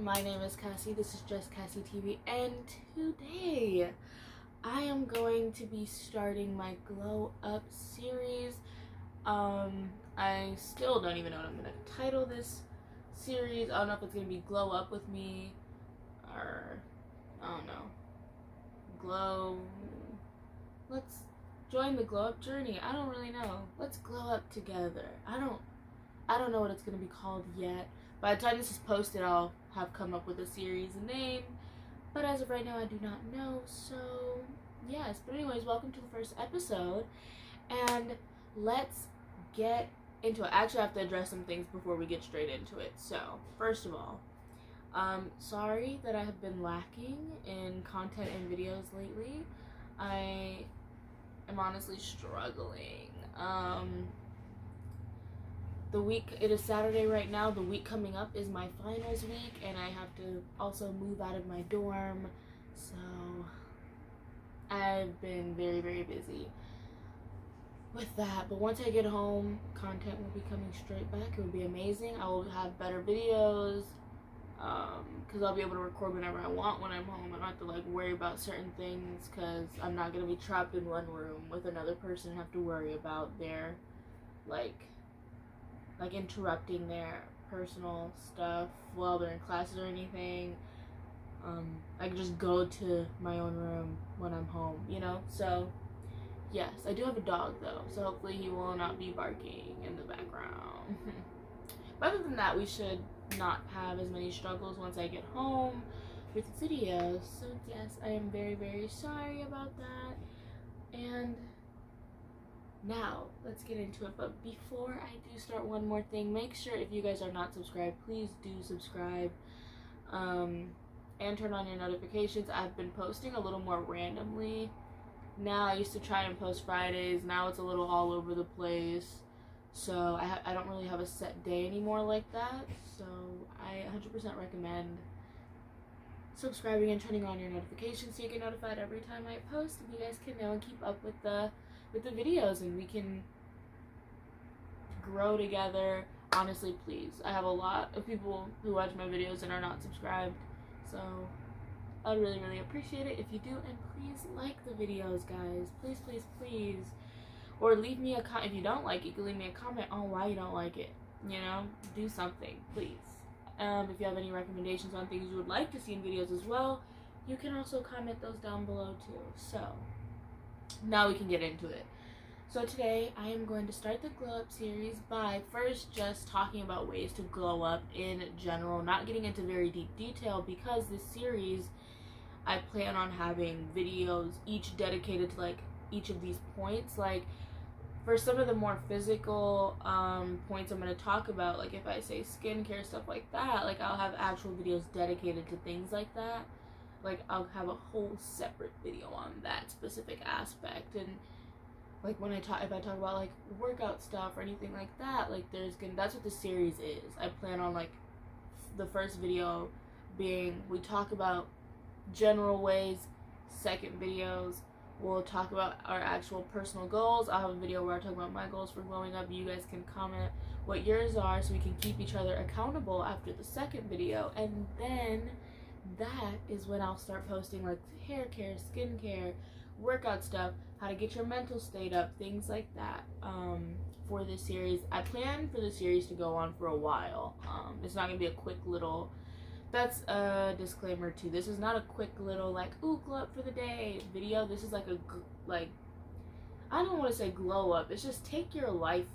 everyone, my name is Cassie, this is Just Cassie TV, and today I am going to be starting my Glow Up series. I still don't even know what I'm going to title this series. I don't know if it's going to be Glow Up With Me, or, I don't know, let's join the Glow Up journey. I don't really know. Let's glow up together. I don't know what it's going to be called yet. By the time this is posted, I'll have come up with a series name, but as of right now, I do not know. So, yes. But anyways, welcome to the first episode, and let's get into it. I actually have to address some things before we get straight into it. So, first of all, sorry that I have been lacking in content and videos lately. I am honestly struggling. It is Saturday right now. The week coming up is my finals week, and I have to also move out of my dorm, so I've been very, very busy with that. But once I get home, content will be coming straight back. It will be amazing. I will have better videos, because I'll be able to record whenever I want when I'm home. I don't have to worry about certain things, because I'm not going to be trapped in one room with another person and have to worry about their interrupting their personal stuff while they're in classes or anything. I can just go to my own room when I'm home, So, yes, I do have a dog though, so hopefully he will not be barking in the background. But other than that, we should not have as many struggles once I get home with videos. So yes, I am very, very sorry about that. And now, let's get into it. But before I do start, one more thing. Make sure, if you guys are not subscribed, please do subscribe. And turn on your notifications. I've been posting a little more randomly. Now, I used to try and post Fridays. Now it's a little all over the place. So, I don't really have a set day anymore like that. So, I 100% recommend subscribing and turning on your notifications so you get notified every time I post. And you guys can know and keep up with the videos, and we can grow together. Honestly, please, I have a lot of people who watch my videos and are not subscribed, so I'd really, really appreciate it if you do. And please like the videos, guys. Please, please, please. Or leave me a comment. If you don't like it, you can leave me a comment on why you don't like it. Do something, please. If you have any recommendations on things you would like to see in videos as well, you can also comment those down below too. So now we can get into it. So today I am going to start the Glow Up series by first just talking about ways to glow up in general, not getting into very deep detail, because this series I plan on having videos each dedicated to each of these points. For some of the more physical points I'm going to talk about, if I say skincare, stuff like that, I'll have actual videos dedicated to things like that. I'll have a whole separate video on that specific aspect. And if I talk about workout stuff or anything like that, that's what the series is. I plan on the first video being, we talk about general ways. Second videos, we'll talk about our actual personal goals. I'll have a video where I talk about my goals for glowing up. You guys can comment what yours are so we can keep each other accountable after the second video. And then that is when I'll start posting hair care, skincare, workout stuff, how to get your mental state up, things like that, for this series. I plan for the series to go on for a while. It's not going to be a quick little, that's a disclaimer too. This is not a quick little ooh, glow up for the day video. This is I don't want to say glow up. It's just take your life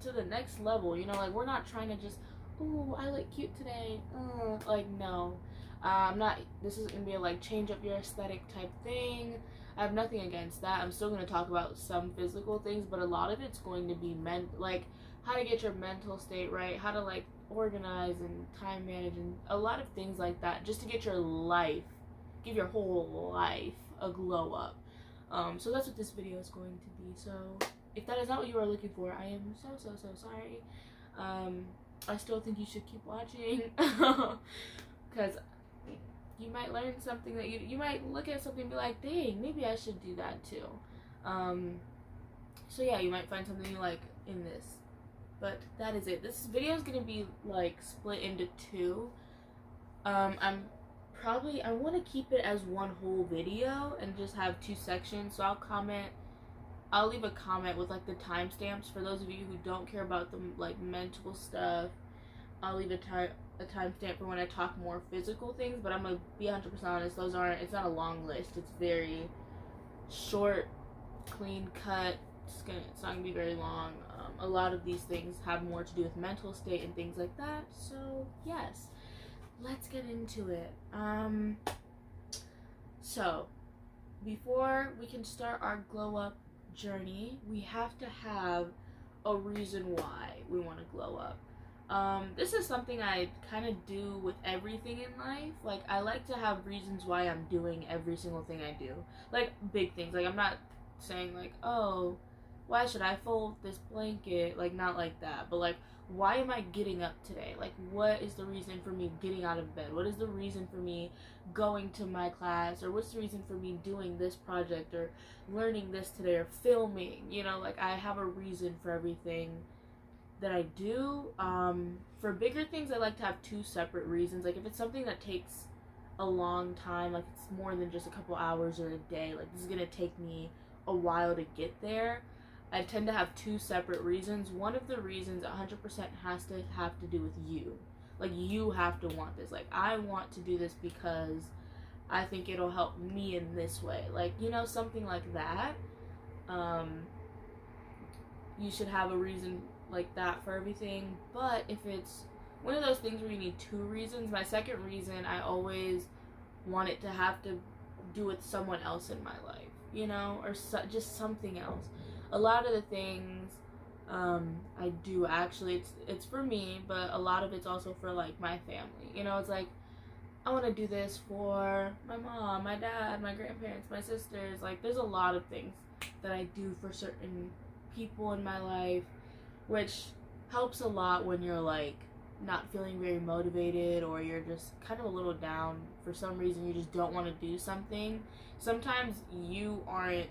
to the next level. We're not trying to just, ooh, I look cute today. No. This is going to be a change up your aesthetic type thing. I have nothing against that. I'm still going to talk about some physical things, but a lot of it's going to be how to get your mental state right, how to organize and time manage, and a lot of things like that, just to get your life, give your whole life a glow up. So that's what this video is going to be. So if that is not what you are looking for, I am so, so, so sorry. I still think you should keep watching, because you might learn something that you might look at something and be like, dang, maybe I should do that too. So yeah, you might find something you like in this. But that is it. This video is going to be split into two. I want to keep it as one whole video and just have 2 sections. So I'll leave a comment with like the timestamps for those of you who don't care about the like mental stuff. I'll leave a timestamp for when I talk more physical things, but I'm gonna be 100% honest. It's not a long list. It's very short, clean cut. It's not gonna be very long. A lot of these things have more to do with mental state and things like that. So yes, let's get into it. So before we can start our glow up journey, we have to have a reason why we want to glow up. This is something I kind of do with everything in life. Like, I like to have reasons why I'm doing every single thing I do. Like, big things. Like, I'm not saying, like, oh, why should I fold this blanket? Like, not like that. But, like, why am I getting up today? Like, what is the reason for me getting out of bed? What is the reason for me going to my class? Or what's the reason for me doing this project? Or learning this today? Or filming? You know, like, I have a reason for everything that I do. For bigger things, I like to have 2 separate reasons. Like, if it's something that takes a long time, like it's more than just a couple hours or a day, like this is gonna take me a while to get there, I tend to have 2 separate reasons. One of the reasons 100% has to have to do with you. Like, you have to want this. Like, I want to do this because I think it'll help me in this way. Like, you know, something like that. You should have a reason like that for everything. But if it's one of those things where you need 2 reasons, my second reason, I always want it to have to do with someone else in my life, you know, or just something else. A lot of the things I do, actually, it's for me, but a lot of it's also for like my family. You know, it's like, I want to do this for my mom, my dad, my grandparents, my sisters. Like, there's a lot of things that I do for certain people in my life, which helps a lot when you're like not feeling very motivated, or you're just kind of a little down for some reason. You just don't want to do something. Sometimes you aren't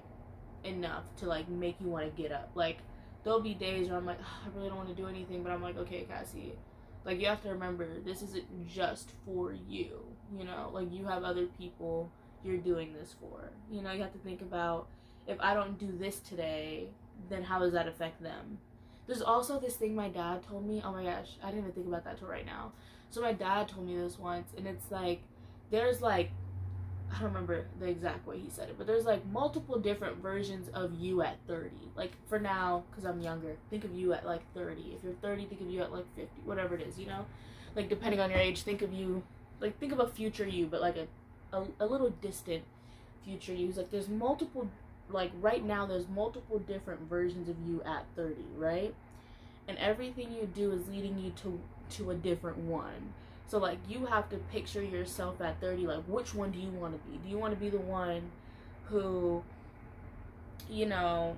enough to like make you want to get up. Like, there'll be days where I'm like, oh, I really don't want to do anything, but I'm like, okay, Cassie, like, you have to remember, this isn't just for you, you know, like, you have other people you're doing this for. You know, you have to think about, if I don't do this today, then how does that affect them? There's also this thing my dad told me. Oh my gosh, I didn't even think about that till right now. So my dad told me this once, and it's like, there's like, I don't remember the exact way he said it, but there's like multiple different versions of you at 30. Like, for now, because I'm younger, think of you at like 30. If you're 30, think of you at like 50, whatever it is, you know? Like, depending on your age, think of you, like, think of a future you, but like a little distant future you. It's like, there's multiple, like, right now there's multiple different versions of you at 30, right? And everything you do is leading you to a different one. So, like, you have to picture yourself at 30, like, which one do you want to be? Do you want to be the one who, you know,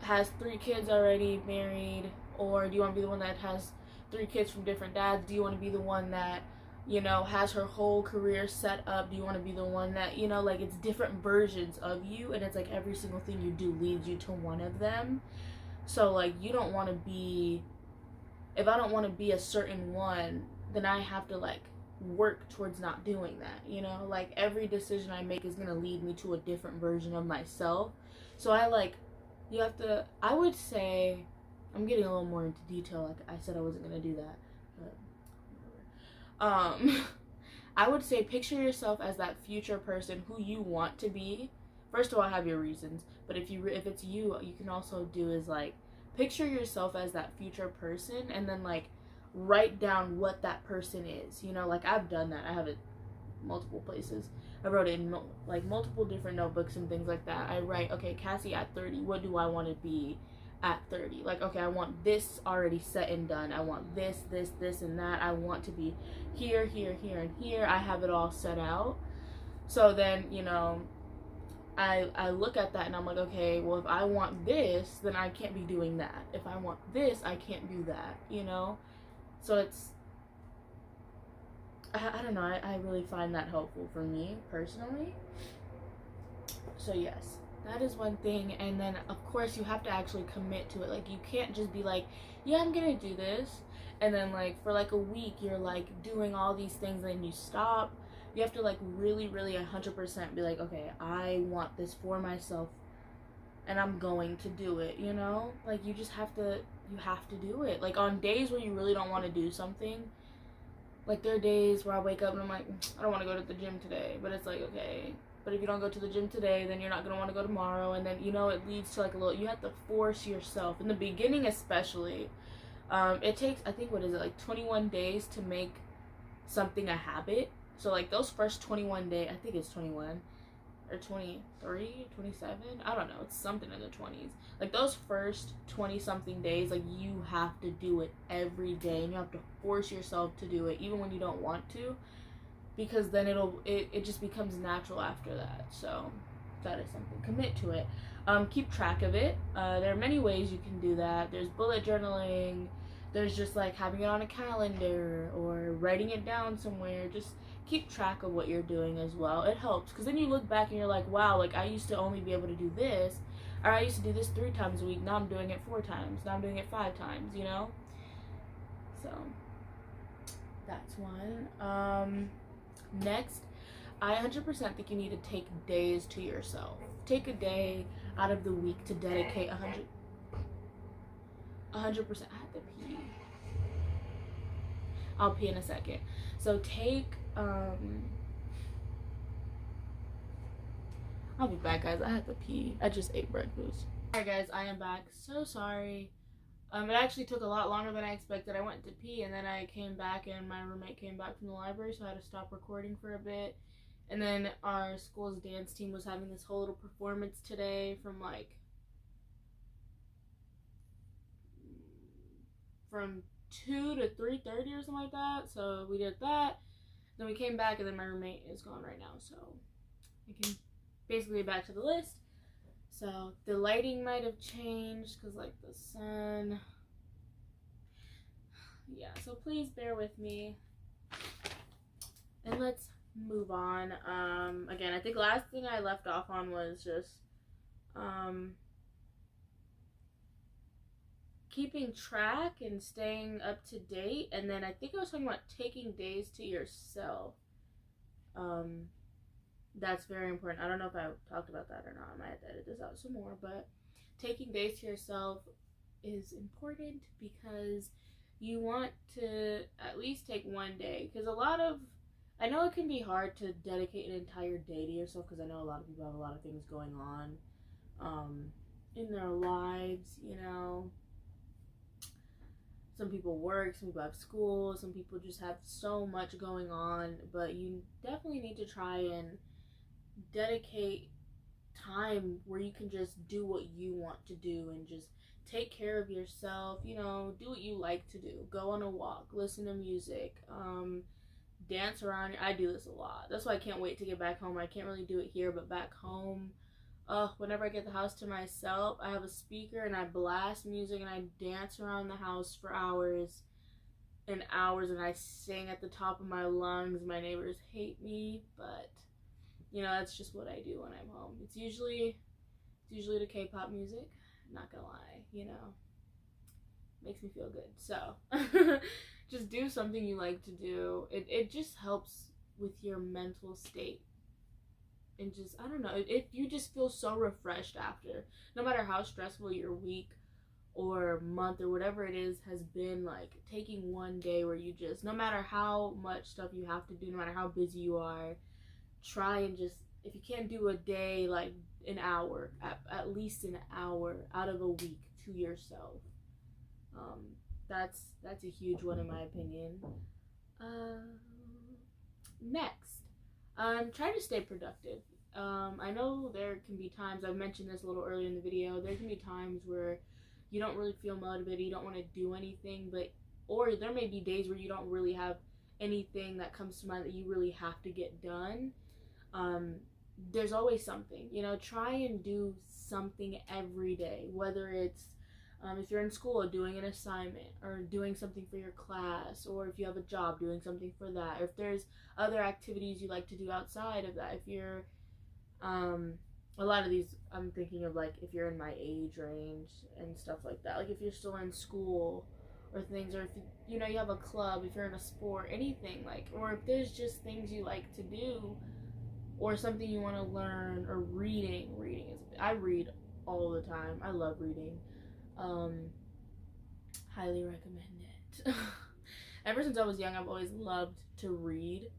has 3 kids already married? Or do you want to be the one that has 3 kids from different dads? Do you want to be the one that, you know, has her whole career set up? Do you want to be the one that, you know, like, it's different versions of you, and it's like every single thing you do leads you to one of them. So, like, you don't want to be, if I don't want to be a certain one, then I have to, like, work towards not doing that, you know? Like, every decision I make is going to lead me to a different version of myself. So I would say, I'm getting a little more into detail, like I said I wasn't going to do that, but, I would say picture yourself as that future person who you want to be. First of all, have your reasons, but if it's you can also do is, like, picture yourself as that future person, and then, like, write down what that person is. You know, like, I've done that. I have it multiple places. I wrote it in like multiple different notebooks and things like that. I write, okay, Cassie at 30, what do I want to be at 30? Like, okay, I want this already set and done. I want this, and that. I want to be here, here, here, and here. I have it all set out. So then, you know, I look at that and I'm like, okay, well, if I want this, then I can't be doing that. If I want this, I can't do that, you know? So it's, I don't know, I really find that helpful for me, personally. So yes, That is one thing. And then of course you have to actually commit to it. Like, you can't just be like, yeah, I'm gonna do this, and then like for like a week you're like doing all these things and then you stop. You have to like really 100% be like, okay, I want this for myself and I'm going to do it, you know? Like, you have to do it. Like, on days where you really don't want to do something, like, there are days where I wake up and I'm like, I don't want to go to the gym today, but it's like, okay, but if you don't go to the gym today, then you're not going to want to go tomorrow, and then, you know, it leads to like a little, you have to force yourself in the beginning, especially. It takes, I think, what is it, like 21 days to make something a habit. So like those first 21 days, I think it's 21 or 23, 27, I don't know, it's something in the 20s. Like those first 20 something days, like, you have to do it every day, and you have to force yourself to do it even when you don't want to, because then it just becomes natural after that. So that is something. Commit to it. Keep track of it. There are many ways you can do that. There's bullet journaling. There's just like having it on a calendar or writing it down somewhere. Just keep track of what you're doing as well. It helps, because then you look back and you're like, wow, like, I used to only be able to do this, or I used to do this 3 times a week. Now I'm doing it 4 times. Now I'm doing it 5 times, you know? So that's one. Next, I 100% think you need to take days to yourself. Take a day out of the week to dedicate 100%. I have to pee. I'll pee in a second. So take, I'll be back, guys. I have to pee. I just ate breakfast. Alright, guys, I am back. So sorry. It actually took a lot longer than I expected. I went to pee, and then I came back, and my roommate came back from the library, so I had to stop recording for a bit. And then our school's dance team was having this whole little performance today from 2 to 3:30 or something like that. So we did that. Then we came back, and then my roommate is gone right now, so I can basically back to the list. So the lighting might have changed because, like, the sun. Yeah, so please bear with me. And let's move on. Again, I think last thing I left off on was just keeping track and staying up to date. And then I think I was talking about taking days to yourself. That's very important. I don't know if I talked about that or not. I might have to edit this out some more, but taking days to yourself is important because you want to at least take one day, because I know it can be hard to dedicate an entire day to yourself, because I know a lot of people have a lot of things going on in their lives, you know. Some people work, some people have school, some people just have so much going on, but you definitely need to try and dedicate time where you can just do what you want to do and just take care of yourself, you know, do what you like to do. Go on a walk, listen to music, dance around. I do this a lot. That's why I can't wait to get back home. I can't really do it here, but back home, whenever I get the house to myself, I have a speaker and I blast music and I dance around the house for hours and hours, and I sing at the top of my lungs. My neighbors hate me, but you know, that's just what I do when I'm home. It's usually the K-pop music, not gonna lie, you know. Makes me feel good. So just do something you like to do. It just helps with your mental state. And just, I don't know, you just feel so refreshed after. No matter how stressful your week or month or whatever it is has been, like, taking one day where you just, no matter how much stuff you have to do, no matter how busy you are, try and just, if you can't do a day, like an hour, at least an hour out of a week to yourself. That's a huge one in my opinion. Next, try to stay productive. I know there can be times, I mentioned this a little earlier in the video, there can be times where you don't really feel motivated, you don't want to do anything, or there may be days where you don't really have anything that comes to mind that you really have to get done. There's always something, you know. Try and do something every day, whether it's if you're in school, doing an assignment or doing something for your class, or if you have a job, doing something for that, or if there's other activities you like to do outside of that, if you're a lot of these I'm thinking of, like, if you're in my age range and stuff like that, like if you're still in school or things, or if you know you have a club, if you're in a sport, anything, like, or if there's just things you like to do or something you want to learn, or reading is, I read all the time. I love reading. Highly recommend it. Ever since I was young, I've always loved to read.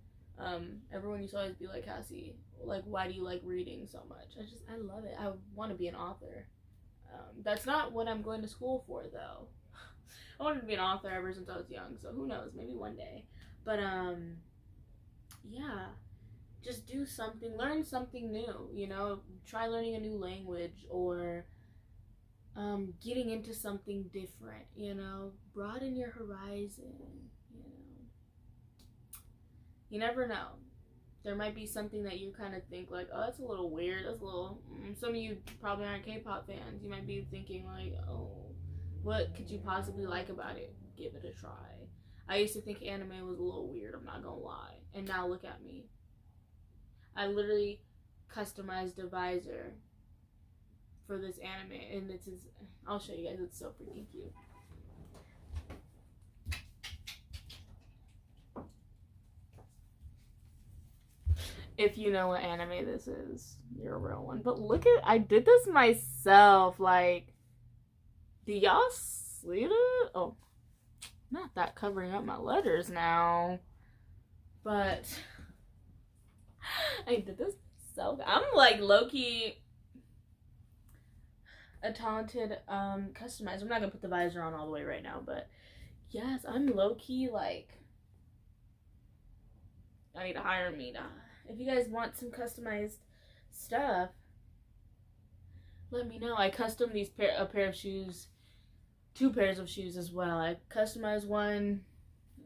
Everyone used to always be like, Cassie, like, why do you like reading so much? I love it. I want to be an author. That's not what I'm going to school for, though. I wanted to be an author ever since I was young, so who knows, maybe one day. But yeah, just do something, learn something new, you know, try learning a new language, or getting into something different, you know, broaden your horizon, you know. You never know. There might be something that you kind of think like, oh, that's a little weird, that's a little, some of you probably aren't K-pop fans. You might be thinking like, oh, what could you possibly like about it? Give it a try. I used to think anime was a little weird, I'm not gonna lie. And now look at me. I literally customized a visor for this anime, and I'll show you guys, it's so freaking cute. If you know what anime this is, you're a real one. But look at, I did this myself, like, do y'all see it? Oh, not that covering up my letters now, but I did this myself. I'm like low-key a talented customizer. I'm not gonna put the visor on all the way right now, but yes, I'm low-key like, I need to hire me to, if you guys want some customized stuff, let me know. I custom these a pair of shoes, 2 pairs of shoes as well. I customized one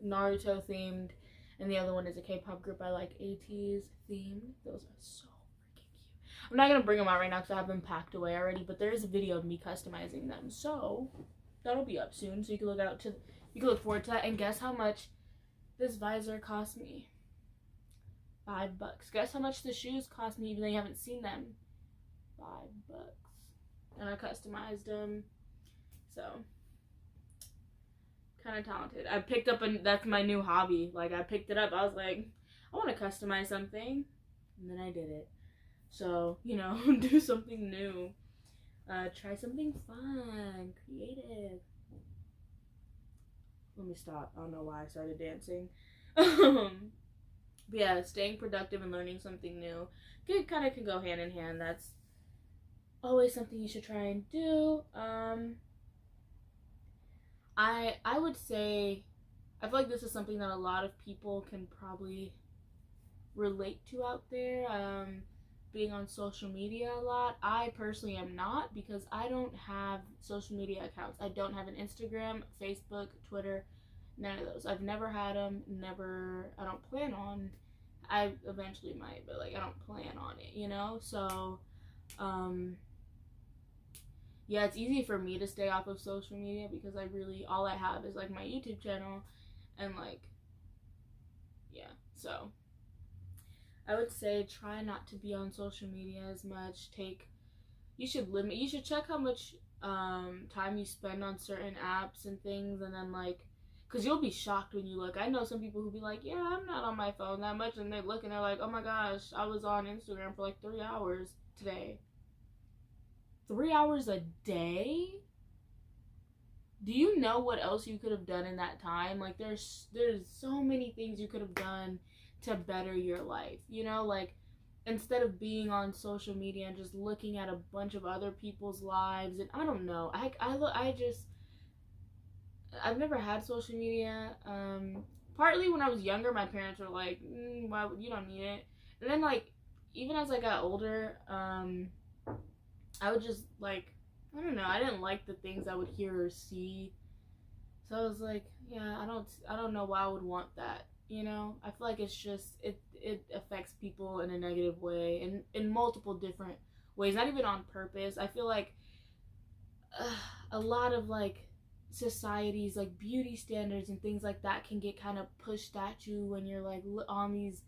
Naruto themed, and the other one is a K-pop group I like, ATEEZ themed. Those are so freaking cute. I'm not gonna bring them out right now because I have them packed away already, but there is a video of me customizing them, so that'll be up soon. So you can look forward to that. And guess how much this visor cost me? $5. Guess how much the shoes cost me, even though you haven't seen them? $5. And I customized them, so kind of talented. I picked up, that's my new hobby. Like, I picked it up. I was like, I want to customize something, and then I did it. So, you know, do something new. Try something fun, creative. Let me stop. I don't know why I started dancing. But yeah, staying productive and learning something new kind of can go hand in hand. That's always something you should try and do. I would say, I feel like this is something that a lot of people can probably relate to out there. Being on social media a lot. I personally am not, because I don't have social media accounts. I don't have an Instagram, Facebook, Twitter, none of those. I've never had them, I don't plan on. I eventually might, but like, I don't plan on it, you know? So, yeah, it's easy for me to stay off of social media because all I have is like my YouTube channel, and like, yeah, so I would say try not to be on social media as much. You should check how much time you spend on certain apps and things, and then like, because you'll be shocked when you look. I know some people who be like, yeah, I'm not on my phone that much, and they look and they're like, oh my gosh, I was on Instagram for like 3 hours today. 3 hours a day? Do you know what else you could have done in that time? Like, there's so many things you could have done to better your life, you know? Like, instead of being on social media and just looking at a bunch of other people's lives, and I don't know, I've never had social media. Partly when I was younger, my parents were like, why, you don't need it. And then like, even as I got older, I would just like, I don't know, I didn't like the things I would hear or see. So I was like, yeah, I don't know why I would want that, you know? I feel like it's just, it affects people in a negative way, and in multiple different ways, not even on purpose. I feel like a lot of like societies, like beauty standards and things like that, can get kind of pushed at you when you're like on these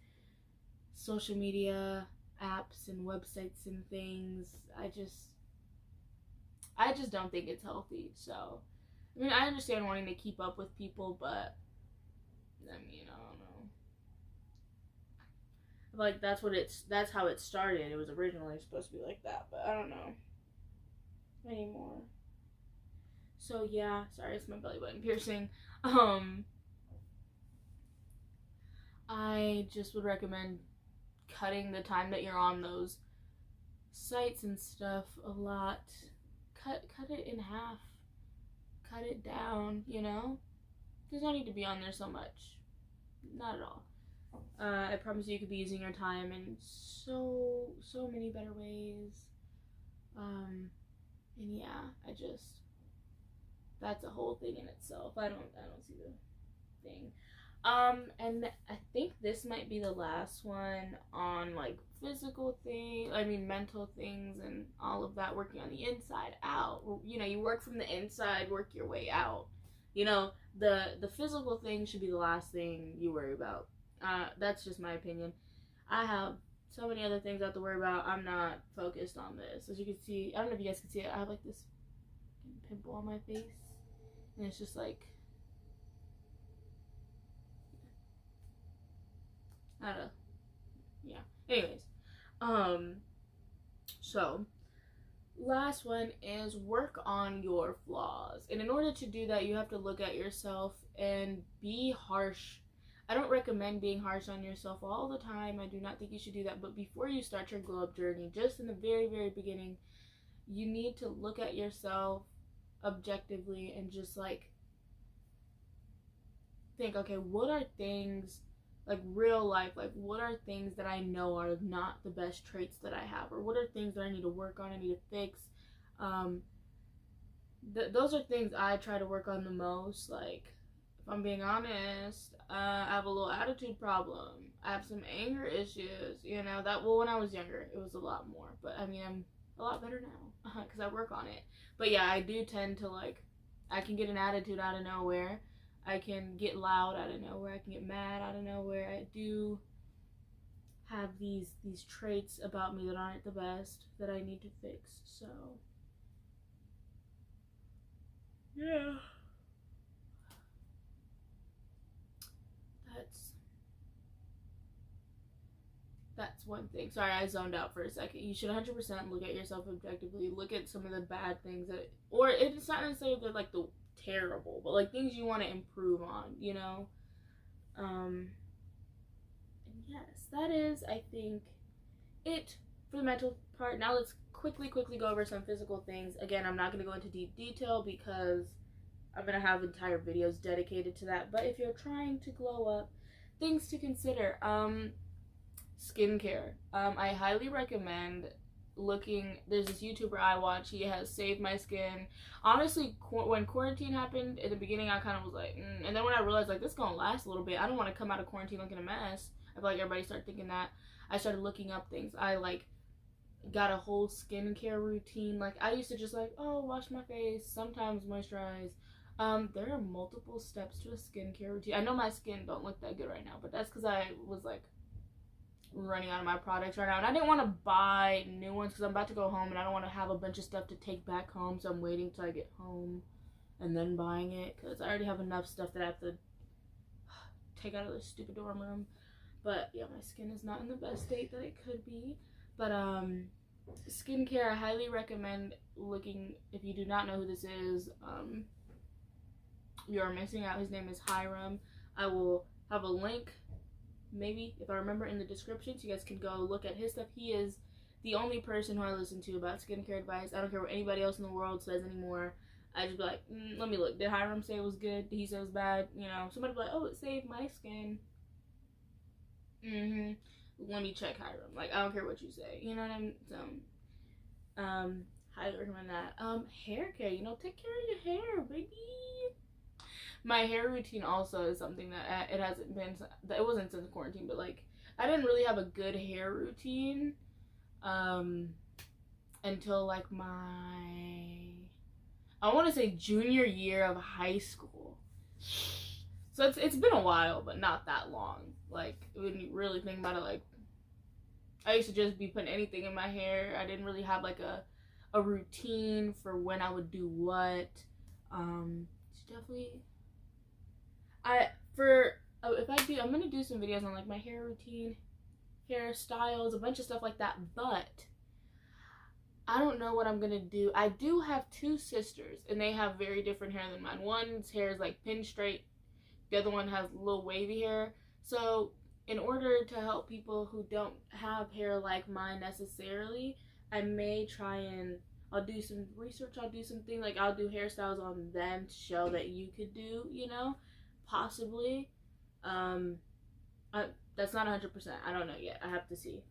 social media apps and websites and things. I just don't think it's healthy. So, I mean, I understand wanting to keep up with people, but I mean, I don't know. Like, that's how it started. It was originally supposed to be like that, but I don't know anymore. So yeah, sorry, it's my belly button piercing. I just would recommend cutting the time that you're on those sites and stuff a lot. Cut it in half. Cut it down, you know? There's no need to be on there so much. Not at all. I promise you could be using your time in so many better ways. And yeah, that's a whole thing in itself. I don't see the thing. And I think this might be the last one on like mental things and all of that, working on the inside out. You know, you work from the inside, work your way out. You know, the physical thing should be the last thing you worry about. That's just my opinion. I have so many other things I have to worry about. I'm not focused on this. As you can see, I don't know if you guys can see it, I have like this pimple on my face. And it's just like, I don't know. Yeah. Anyways. So, last one is work on your flaws. And in order to do that, you have to look at yourself and be harsh. I don't recommend being harsh on yourself all the time. I do not think you should do that. But before you start your glow up journey, just in the very, very beginning, you need to look at yourself objectively and just like think, okay, what are things, like real life, like what are things that I know are not the best traits that I have, or what are things that I need to work on, I need to fix. Those are things I try to work on the most. Like, if I'm being honest, I have a little attitude problem. I have some anger issues, you know, when I was younger, it was a lot more, but I mean, I'm a lot better now, because I work on it. But yeah, I do tend to like, I can get an attitude out of nowhere. I can get loud out of nowhere. I can get mad out of nowhere. I do have these traits about me that aren't the best that I need to fix. So, yeah. That's one thing. Sorry, I zoned out for a second. You should 100% look at yourself objectively. Look at some of the bad things or it's not necessarily like the terrible, but like things you want to improve on, you know? And yes, that is, I think, it for the mental part. Now let's quickly go over some physical things. Again, I'm not going to go into deep detail because I'm going to have entire videos dedicated to that. But if you're trying to glow up, things to consider. Skincare. I highly recommend there's this YouTuber I watch. He has saved my skin. Honestly, when quarantine happened, in the beginning I kind of was like, and then when I realized like this is gonna last a little bit, I don't want to come out of quarantine looking a mess. I feel like everybody started thinking that. I started looking up things. I like got a whole skincare routine. Like, I used to just like, oh, wash my face, sometimes moisturize. There are multiple steps to a skincare routine. I know my skin don't look that good right now, but that's because I was like running out of my products right now, and I didn't want to buy new ones because I'm about to go home and I don't want to have a bunch of stuff to take back home, so I'm waiting till I get home and then buying it because I already have enough stuff that I have to take out of this stupid dorm room. But yeah, my skin is not in the best state that it could be. But skincare, I highly recommend looking. If you do not know who this is, you are missing out. His name is Hiram. I will have a link, maybe if I remember, in the description, so you guys can go look at his stuff. He is the only person who I listen to about skincare advice. I don't care what anybody else in the world says anymore. I just be like, let me look. Did Hiram say it was good? Did he say it was bad? You know, somebody be like, oh, it saved my skin. Let me check Hiram. Like, I don't care what you say. You know what I mean? So, highly recommend that. Hair care. You know, take care of your hair, baby. My hair routine also is something that it hasn't been, it wasn't since quarantine, but like, I didn't really have a good hair routine until like I want to say junior year of high school. So it's been a while, but not that long. Like, when you really think about it, like I used to just be putting anything in my hair. I didn't really have like a routine for when I would do what. It's definitely I'm gonna do some videos on like my hair routine, hairstyles, a bunch of stuff like that, but I don't know what I'm gonna do. I do have two sisters and they have very different hair than mine. One's hair is like pin straight, the other one has a little wavy hair. So in order to help people who don't have hair like mine necessarily, I may try and I'll do some research, I'll do something like I'll do hairstyles on them to show that you could do, you know, possibly. That's not 100%. I don't know yet. I have to see.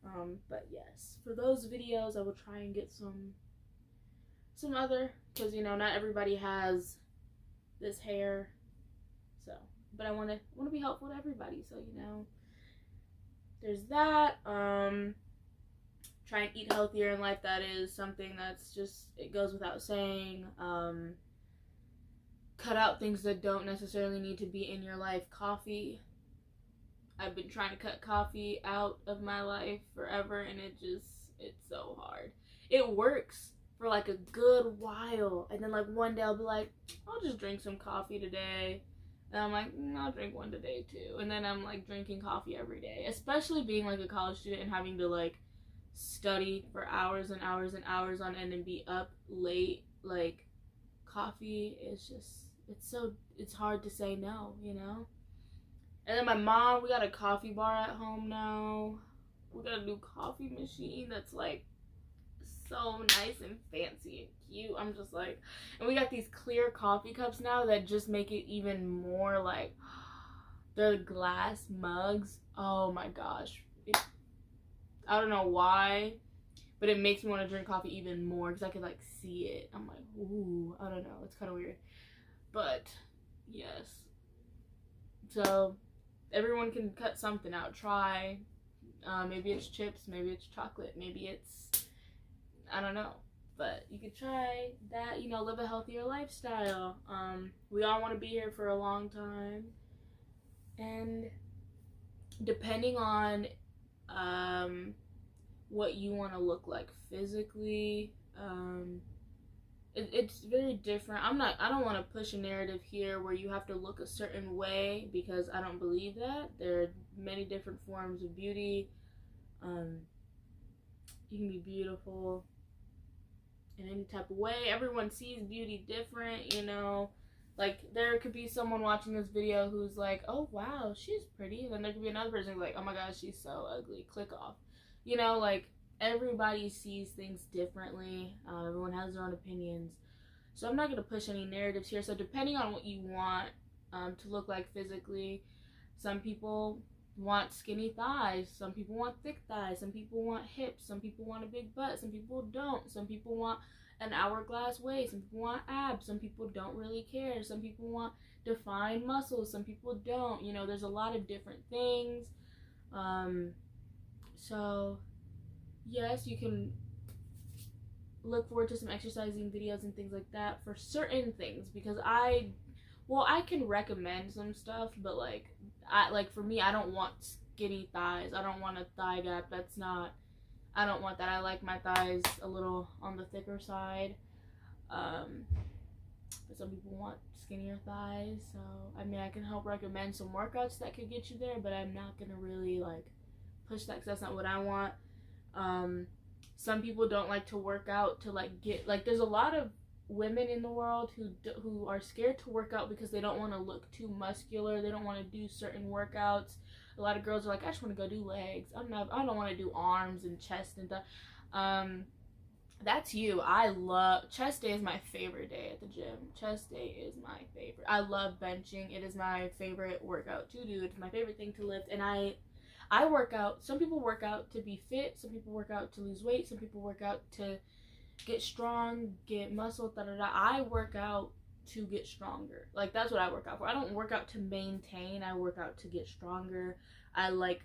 But yes, for those videos, I will try and get some other, because you know not everybody has this hair. So, but I want to be helpful to everybody. So you know, there's that. Try and eat healthier in life. That is something that's just, it goes without saying. Cut out things that don't necessarily need to be in your life. Coffee. I've been trying to cut coffee out of my life forever, and it's so hard. It works for like a good while, and then like one day I'll be like, I'll just drink some coffee today. And I'm like, I'll drink one today too. And then I'm like drinking coffee every day, especially being like a college student and having to like study for hours and hours and hours on end and be up late. Like coffee is just, it's hard to say no, you know? And then my mom, we got a coffee bar at home now. We got a new coffee machine that's like so nice and fancy and cute. I'm just like, and we got these clear coffee cups now that just make it even more like, they're glass mugs. Oh my gosh. I don't know why, but it makes me want to drink coffee even more because I could like see it. I'm like, ooh, I don't know. It's kind of weird. But yes. So everyone can cut something out. Try. Maybe it's chips. Maybe it's chocolate. Maybe it's, I don't know. But you could try that, you know, live a healthier lifestyle. We all want to be here for a long time. And depending on what you want to look like physically, it's very different. I don't want to push a narrative here where you have to look a certain way, because I don't believe that. There are many different forms of beauty. You can be beautiful in any type of way. Everyone sees beauty different, you know. Like, there could be someone watching this video who's like, oh wow, she's pretty, and then there could be another person who's like, oh my gosh, she's so ugly, click off. You know, like, everybody sees things differently. Everyone has their own opinions. So I'm not going to push any narratives here. So depending on what you want to look like physically, some people want skinny thighs, some people want thick thighs, some people want hips, some people want a big butt, some people don't, some people want an hourglass waist, some people want abs, some people don't really care, some people want defined muscles, some people don't. You know, there's a lot of different things. So yes, you can look forward to some exercising videos and things like that for certain things, because I can recommend some stuff, but like for me, I don't want skinny thighs. I don't want a thigh gap. I don't want that. I like my thighs a little on the thicker side. But some people want skinnier thighs. So, I mean, I can help recommend some workouts that could get you there, but I'm not going to really like push that because that's not what I want. Some people don't like to work out to like get, like, there's a lot of women in the world who are scared to work out because they don't want to look too muscular. They don't want to do certain workouts. A lot of girls are like, I just want to go do legs. I don't want to do arms and chest and stuff. That's you. Chest day is my favorite day at the gym. Chest day is my favorite. I love benching. It is my favorite workout to do. It's my favorite thing to lift. And I work out. Some people work out to be fit. Some people work out to lose weight. Some people work out to get strong, get muscle, I work out to get stronger. Like, that's what I work out for. I don't work out to maintain. I work out to get stronger. I like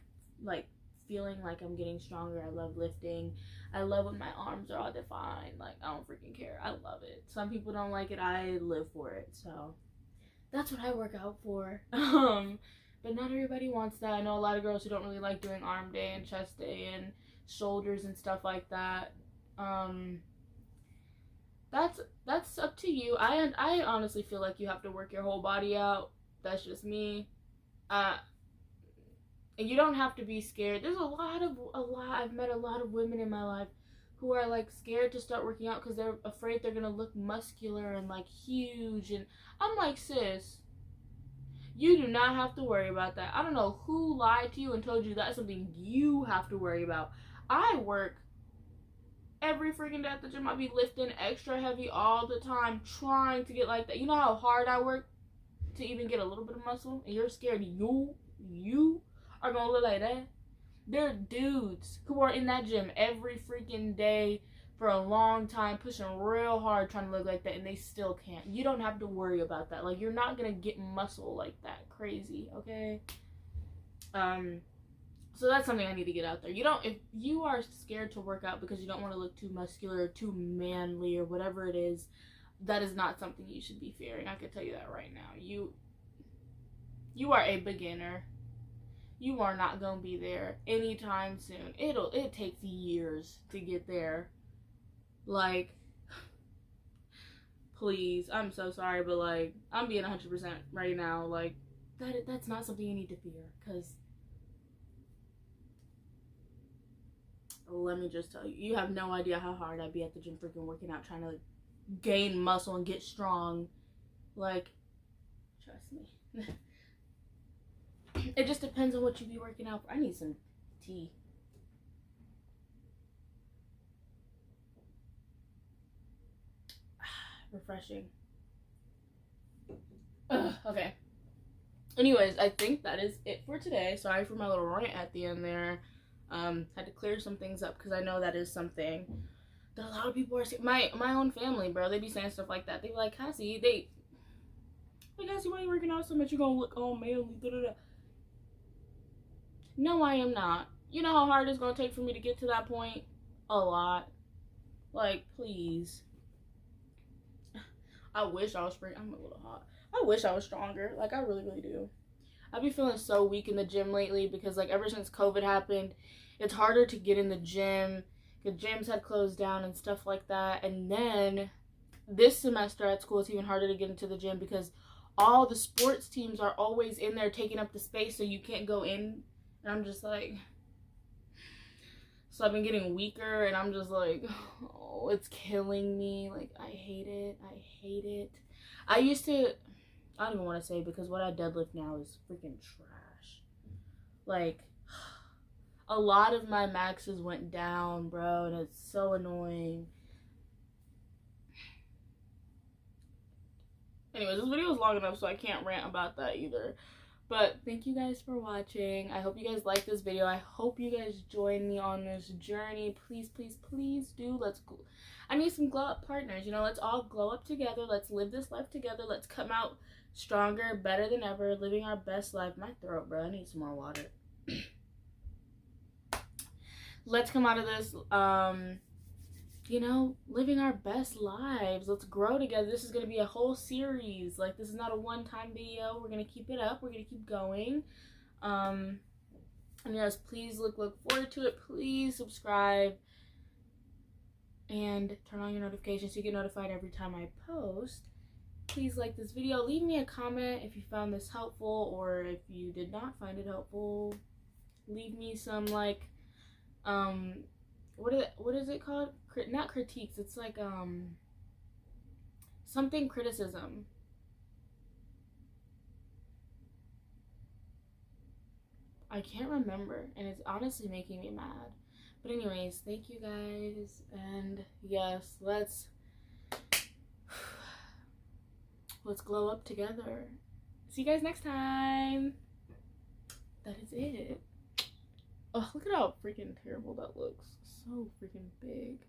feeling like I'm getting stronger. I love lifting. I love when my arms are all defined. Like, I don't freaking care. I love it. Some people don't like it. I live for it. So that's what I work out for. But not everybody wants that. I know a lot of girls who don't really like doing arm day and chest day and shoulders and stuff like that. That's up to you. I honestly feel like you have to work your whole body out. That's just me. And you don't have to be scared. There's a lot. I've met a lot of women in my life who are like scared to start working out because they're afraid they're gonna look muscular and like huge. And I'm like, sis, you do not have to worry about that. I don't know who lied to you and told you that's something you have to worry about. I work every freaking day at the gym. I be lifting extra heavy all the time, trying to get like that. You know how hard I work to even get a little bit of muscle, and you're scared you are gonna look like that? There are dudes who are in that gym every freaking day for a long time, pushing real hard, trying to look like that, and they still can't. You don't have to worry about that. Like, you're not gonna get muscle like that crazy, okay? So that's something I need to get out there. If you are scared to work out because you don't want to look too muscular or too manly or whatever it is, that is not something you should be fearing. I can tell you that right now. You are a beginner. You are not going to be there anytime soon. It takes years to get there. Like, please, I'm so sorry, but like, I'm being 100% right now. Like, that's not something you need to fear, because let me just tell you, you have no idea how hard I'd be at the gym freaking working out, trying to like, gain muscle and get strong. Like, trust me. It just depends on what you be working out for. I need some tea. Refreshing. Okay. Anyways, I think that is it for today. Sorry for my little rant at the end there. Had to clear some things up because I know that is something that a lot of people are saying. My own family, bro, they be saying stuff like that. They be like, Cassie, Cassie, why are you working out so much? You're gonna look all manly. No, I am not. You know how hard it's gonna take for me to get to that point? A lot. Like, please. I wish I was free. I'm a little hot. I wish I was stronger. Like, I really, really do. I've been feeling so weak in the gym lately because, like, ever since COVID happened, it's harder to get in the gym because gyms had closed down and stuff like that. And then this semester at school, it's even harder to get into the gym because all the sports teams are always in there taking up the space, so you can't go in. And I'm just like, so I've been getting weaker, and I'm just like, oh, it's killing me. Like, I hate it. I hate it. I don't even want to say, because what I deadlift now is freaking trash. Like, a lot of my maxes went down, bro, and it's so annoying. Anyways, this video is long enough, so I can't rant about that either. But thank you guys for watching. I hope you guys like this video. I hope you guys join me on this journey. Please, please, please do. I need some glow up partners. You know, let's all glow up together. Let's live this life together. Let's come out stronger, better than ever, living our best life. My throat, bro. I need some more water. Let's come out of this, you know, living our best lives. Let's grow together. This is going to be a whole series. Like, this is not a one-time video. We're going to keep it up. We're going to keep going. And yes, please look forward to it. Please subscribe and turn on your notifications so you get notified every time I post. Please like this video. Leave me a comment if you found this helpful, or if you did not find it helpful. Leave me some, like, what is it called? Not critiques. It's like, something criticism. I can't remember, and it's honestly making me mad. But anyways, thank you guys, and yes, let's glow up together. See you guys next time. That is it. Oh, look at how freaking terrible that looks. So freaking big.